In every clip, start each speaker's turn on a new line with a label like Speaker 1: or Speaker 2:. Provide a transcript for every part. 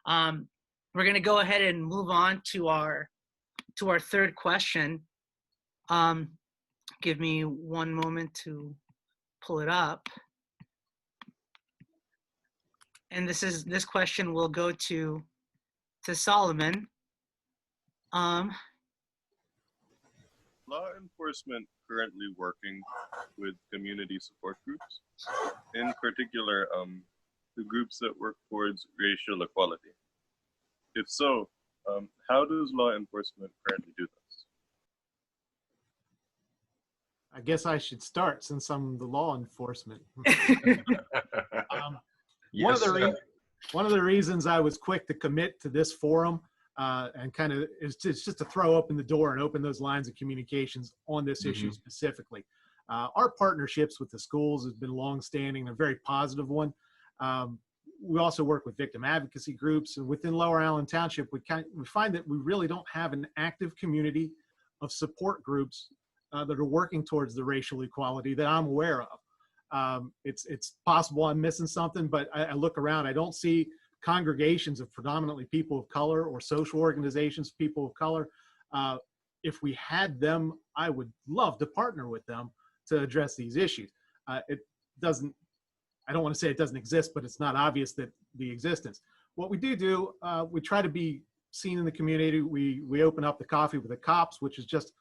Speaker 1: We're going to go ahead and move on to our third question. Give me one moment to pull it up. And this question will go to Solomon.
Speaker 2: Law enforcement currently working with community support groups, in particular, the groups that work towards racial equality? If so, how does law enforcement currently do this?
Speaker 3: I guess I should start since I'm the law enforcement. One of the reasons I was quick to commit to this forum and kind of is just to throw open the door and open those lines of communications on this issue specifically. Our partnerships with the schools has been longstanding, a very positive one. We also work with victim advocacy groups, and within Lower Allen Township, we find that we really don't have an active community of support groups that are working towards the racial equality that I'm aware of. It's possible I'm missing something, but I look around, I don't see congregations of predominantly people of color or social organizations, people of color. If we had them, I would love to partner with them to address these issues. I don't want to say it doesn't exist, but it's not obvious that the existence. What we do, we try to be seen in the community. We open up the Coffee with the Cops, which is just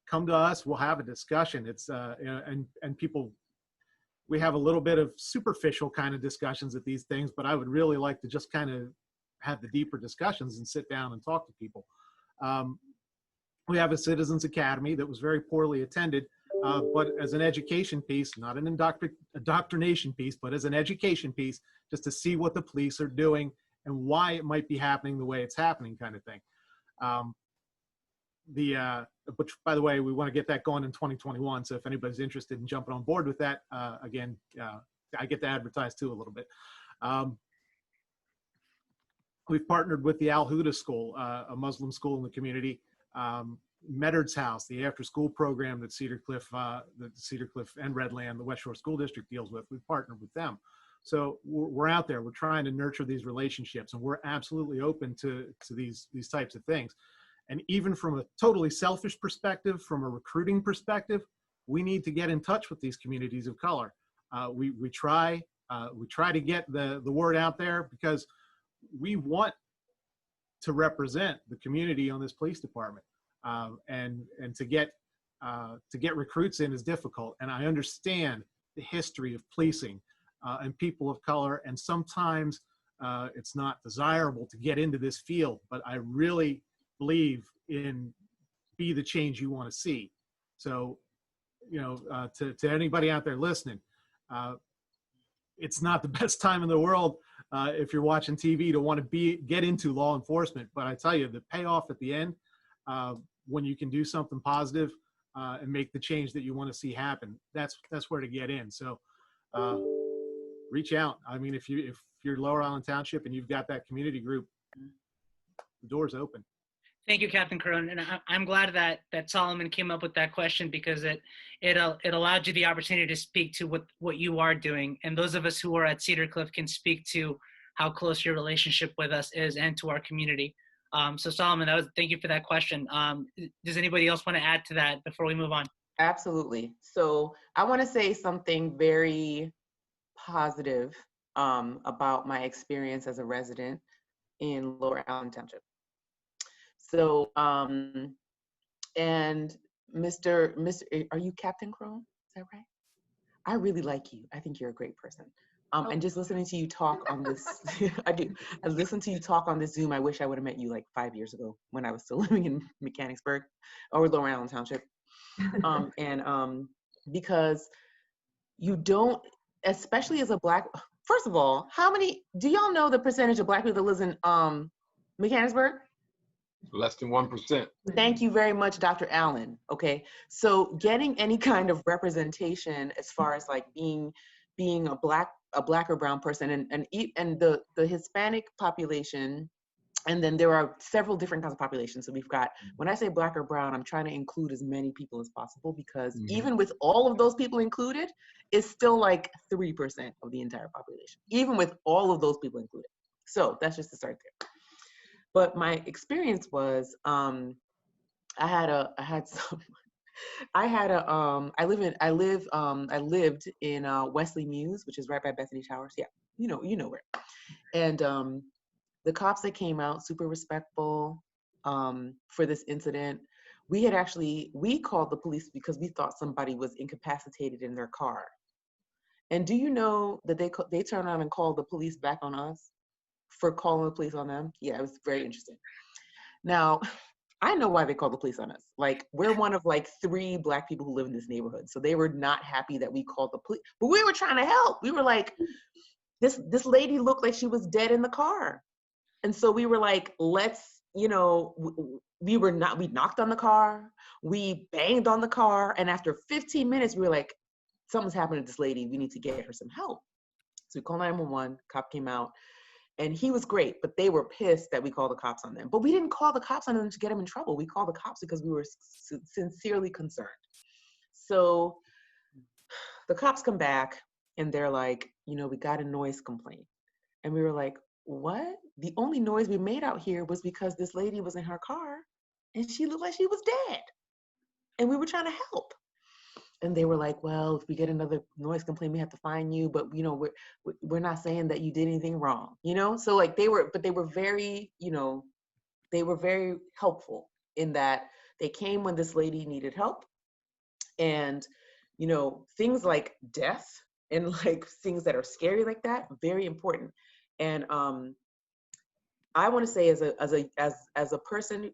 Speaker 3: come to us, we'll have a discussion. It's and people, we have a little bit of superficial kind of discussions at these things, but I would really like to just kind of have the deeper discussions and sit down and talk to people. We have a Citizens Academy that was very poorly attended, but as an education piece, not an indoctrination piece, but as an education piece, just to see what the police are doing and why it might be happening the way it's happening, kind of thing. Which, by the way, we want to get that going in 2021. So if anybody's interested in jumping on board with that, again, I get to advertise too a little bit. We've partnered with the Al Huda School, a Muslim school in the community. Meddard's House, the after-school program that Cedar Cliff and Redland, the West Shore School District, deals with. We've partnered with them. So we're out there. We're trying to nurture these relationships, and we're absolutely open to these types of things. And even from a totally selfish perspective, from a recruiting perspective, we need to get in touch with these communities of color. We try to get the word out there because we want to represent the community on this police department. And to get recruits in is difficult. And I understand the history of policing and people of color. And sometimes it's not desirable to get into this field, but I really believe in be the change you want to see. So, to anybody out there listening, it's not the best time in the world if you're watching TV to want to get into law enforcement. But I tell you, the payoff at the end, when you can do something positive and make the change that you want to see happen, that's where to get in. So reach out. I mean, if you're Lower Allen Township and you've got that community group, the door's open.
Speaker 1: Thank you, Captain Crone. And I'm glad that Solomon came up with that question because it allowed you the opportunity to speak to what you are doing. And those of us who are at Cedar Cliff can speak to how close your relationship with us is and to our community. So Solomon, thank you for that question. Does anybody else want to add to that before we move on?
Speaker 4: Absolutely. So I want to say something very positive about my experience as a resident in Lower Allen Township. So, and Mr. Are you Captain Crone? Is that right? I really like you. I think you're a great person. And just listening to you talk on this, I listened to you talk on this Zoom. I wish I would have met you like 5 years ago when I was still living in Mechanicsburg or Lower Allen Township. Because you don't, especially as a Black, first of all, do y'all know the percentage of Black people that lives in Mechanicsburg?
Speaker 5: Less than 1%.
Speaker 4: Thank you very much, Dr. Allen. Okay, so getting any kind of representation as far as like being a black or brown person and the Hispanic population, and then there are several different kinds of populations. So we've got, when I say Black or brown, I'm trying to include as many people as possible because even with all of those people included, it's still like 3% of the entire population, even with all of those people included. So that's just to start there. But my experience was, I lived in Wesley Mews, which is right by Bethany Towers. Yeah, you know where. And the cops that came out, super respectful for this incident. We called the police because we thought somebody was incapacitated in their car. And do you know that they turned around and called the police back on us for calling the police on them? Yeah, it was very interesting. Now, I know why they called the police on us. Like, we're one of like 3 Black people who live in this neighborhood. So they were not happy that we called the police, but we were trying to help. We were like, this lady looked like she was dead in the car. And so we were like, let's, we knocked on the car, we banged on the car. And after 15 minutes, we were like, something's happened to this lady. We need to get her some help. So we called 911, cop came out. And he was great, but they were pissed that we called the cops on them. But we didn't call the cops on them to get them in trouble. We called the cops because we were sincerely concerned. So the cops come back and they're like, we got a noise complaint. And we were like, what? The only noise we made out here was because this lady was in her car and she looked like she was dead. And we were trying to help. And they were like, well, if we get another noise complaint, we have to fine you. But, we're not saying that you did anything wrong, So like they were very, they were very helpful in that they came when this lady needed help. And, things like death and like things that are scary like that, very important. And I want to say as a person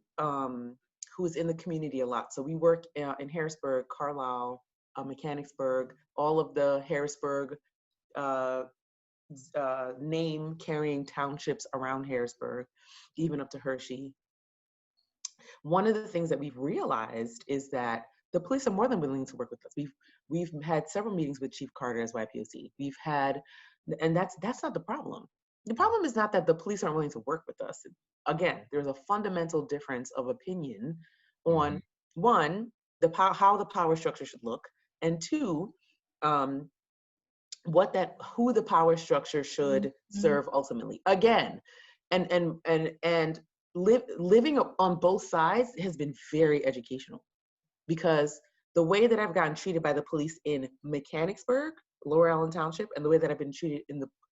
Speaker 4: who's in the community a lot. So we work in Harrisburg, Carlisle, Mechanicsburg, all of the Harrisburg name carrying townships around Harrisburg, even up to Hershey. One of the things that we've realized is that the police are more than willing to work with us. We've had several meetings with Chief Carter as YPOC. And that's not the problem. The problem is not that the police aren't willing to work with us. Again, there's a fundamental difference of opinion on one, how the power structure should look, and 2, who the power structure should serve ultimately. Again, and living on both sides has been very educational, because the way that I've gotten treated by the police in Mechanicsburg, Lower Allen Township, and the way that I've been treated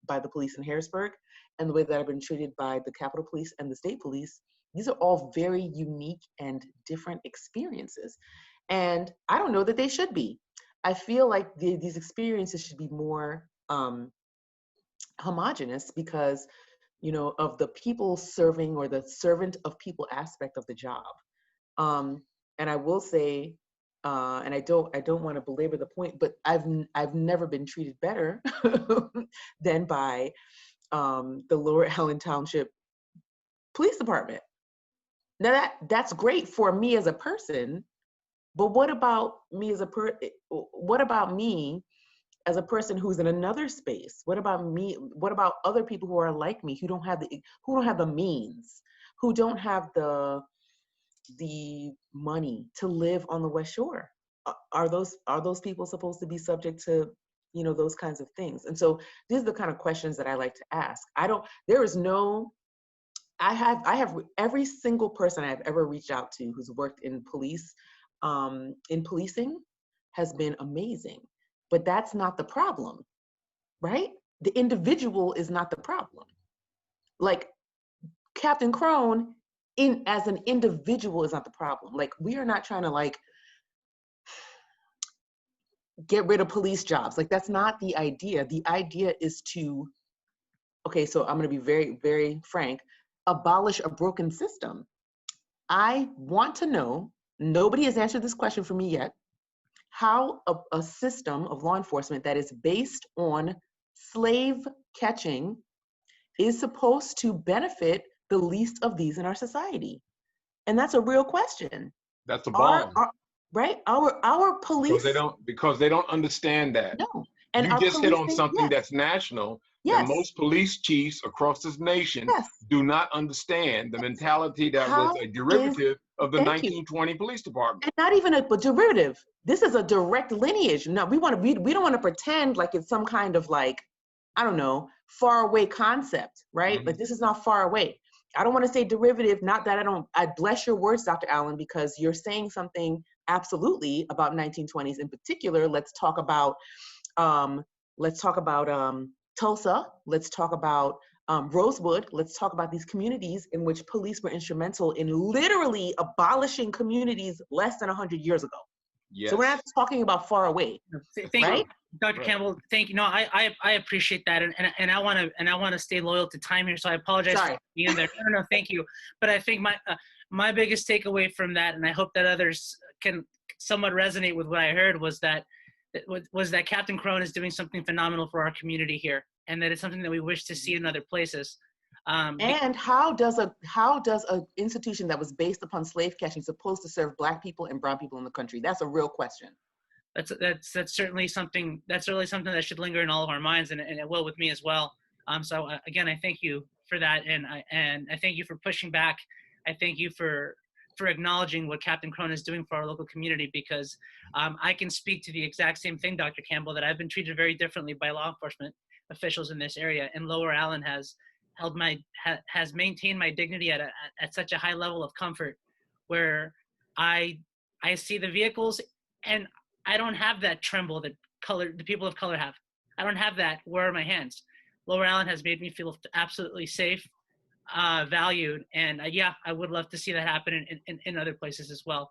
Speaker 4: by the police in Harrisburg, and the way that I've been treated by the Capitol Police and the state police, these are all very unique and different experiences. And I don't know that they should be. I feel like these experiences should be more homogenous because, of the people serving or the servant of people aspect of the job. And I will say, and I don't want to belabor the point, but I've never been treated better than by the Lower Allen Township Police Department. Now that's great for me as a person, but what about me as a person who's in another space? What about me? What about other people who are like me, who don't have the means, who don't have the money to live on the West Shore? Are those people supposed to be subject to, those kinds of things? And so these are the kind of questions that I like to ask. I have every single person I've ever reached out to who's worked in policing has been amazing, but that's not the problem, right? The individual is not the problem. Like Captain Crone, as an individual, is not the problem. Like, we are not trying to get rid of police jobs. Like, that's not the idea. The idea is to, so I'm going to be very, very frank, abolish a broken system. I want to know, nobody has answered this question for me yet, how a system of law enforcement that is based on slave catching is supposed to benefit the least of these in our society. And that's a real question.
Speaker 5: That's a bomb.
Speaker 4: Right? Our police.
Speaker 5: Because they don't understand that.
Speaker 4: No. And
Speaker 5: you just hit on something that's national.
Speaker 4: Yes.
Speaker 5: And most police chiefs across this nation do not understand the mentality that was a derivative of the 1920 police department.
Speaker 4: And not even a derivative. This is a direct lineage. No, we don't want to pretend like it's some kind of I don't know, far away concept, right? Like this is not far away. I don't want to say derivative, not that I bless your words, Dr. Allen, because you're saying something absolutely about 1920s in particular. Let's talk about Tulsa. Let's talk about Rosewood. Let's talk about these communities in which police were instrumental in literally abolishing communities less than 100 years ago.
Speaker 5: Yes.
Speaker 4: So we're not talking about far away,
Speaker 1: Thank
Speaker 4: right?
Speaker 1: you, Dr. Campbell. Thank you. No, I appreciate that, and I want to stay loyal to time here. So I apologize for being there. No, thank you. But I think my biggest takeaway from that, and I hope that others can somewhat resonate with what I heard, was that Captain Crone is doing something phenomenal for our community here, and that it's something that we wish to see in other places.
Speaker 4: And how does a institution that was based upon slave catching supposed to serve Black people and brown people in the country? That's a real question.
Speaker 1: That's certainly something that should linger in all of our minds, and it will with me as well. So again, I thank you for that, and I thank you for pushing back. I thank you for acknowledging what Captain Crone is doing for our local community, because I can speak to the exact same thing, Dr. Campbell, that I've been treated very differently by law enforcement officials in this area, and Lower Allen has maintained my dignity at such a high level of comfort, where I see the vehicles and I don't have that tremble that the people of color have. I don't have that. Where are my hands? Lower Allen has made me feel absolutely safe, valued, and yeah, I would love to see that happen in other places as well.